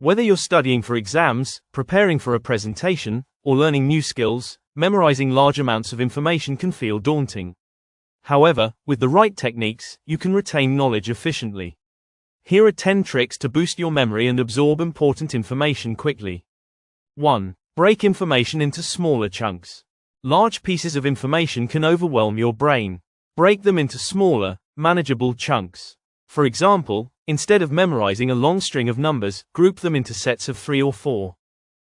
Whether you're studying for exams, preparing for a presentation, or learning new skills, memorizing large amounts of information can feel daunting. However, with the right techniques, you can retain knowledge efficiently. Here are 10 tricks to boost your memory and absorb important information quickly. 1. Break information into smaller chunks. Large pieces of information can overwhelm your brain. Break them into smaller, manageable chunks. For example, instead of memorizing a long string of numbers, group them into sets of 3 or 4.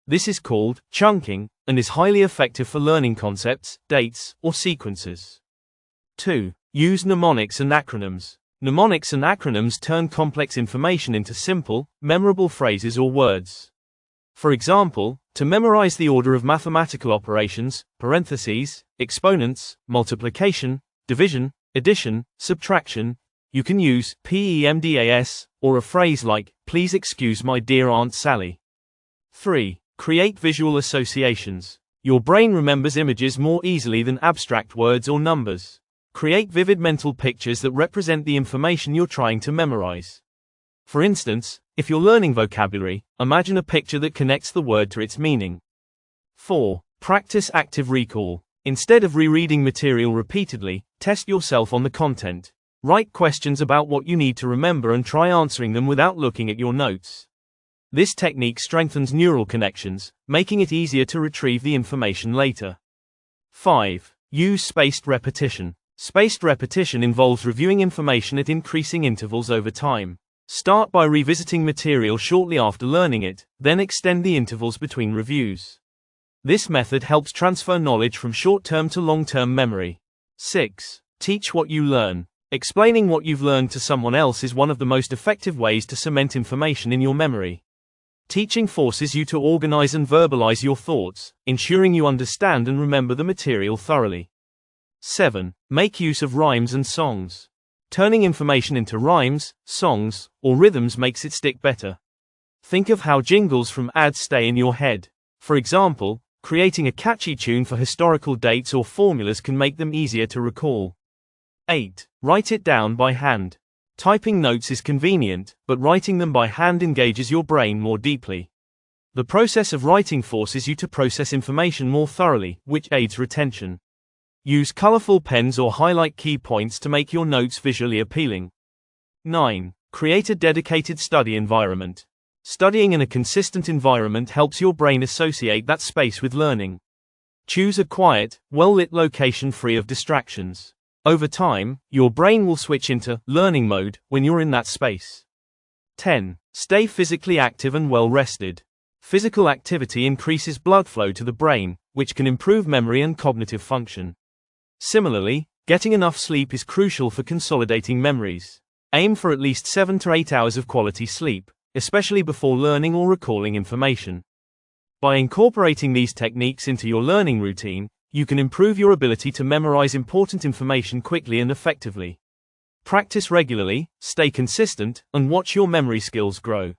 This is called chunking, and is highly effective for learning concepts, dates, or sequences. 2. Use mnemonics and acronyms. Mnemonics and acronyms turn complex information into simple, memorable phrases or words. For example, to memorize the order of mathematical operations, parentheses, exponents, multiplication, division, addition, subtraction, you can use PEMDAS, or a phrase like, "Please excuse my dear Aunt Sally." 3. Create visual associations. Your brain remembers images more easily than abstract words or numbers. Create vivid mental pictures that represent the information you're trying to memorize. For instance, if you're learning vocabulary, imagine a picture that connects the word to its meaning. 4. Practice active recall. Instead of rereading material repeatedly, test yourself on the content. Write questions about what you need to remember and try answering them without looking at your notes. This technique strengthens neural connections, making it easier to retrieve the information later. 5. Use spaced repetition. Spaced repetition involves reviewing information at increasing intervals over time. Start by revisiting material shortly after learning it, then extend the intervals between reviews. This method helps transfer knowledge from short-term to long-term memory. 6. Teach what you learn. Explaining what you've learned to someone else is one of the most effective ways to cement information in your memory. Teaching forces you to organize and verbalize your thoughts, ensuring you understand and remember the material thoroughly. 7. Make use of rhymes and songs. Turning information into rhymes, songs, or rhythms makes it stick better. Think of how jingles from ads stay in your head. For example, creating a catchy tune for historical dates or formulas can make them easier to recall. 8. Write it down by hand. Typing notes is convenient, but writing them by hand engages your brain more deeply. The process of writing forces you to process information more thoroughly, which aids retention. Use colorful pens or highlight key points to make your notes visually appealing. 9. Create a dedicated study environment. Studying in a consistent environment helps your brain associate that space with learning. Choose a quiet, well-lit location free of distractions. Over time, your brain will switch into learning mode when you're in that space. 10. Stay physically active and well rested. Physical activity increases blood flow to the brain, which can improve memory and cognitive function. Similarly, getting enough sleep is crucial for consolidating memories. Aim for at least 7 to 8 hours of quality sleep, especially before learning or recalling information. By incorporating these techniques into your learning routine, you can improve your ability to memorize important information quickly and effectively. Practice regularly, stay consistent, and watch your memory skills grow.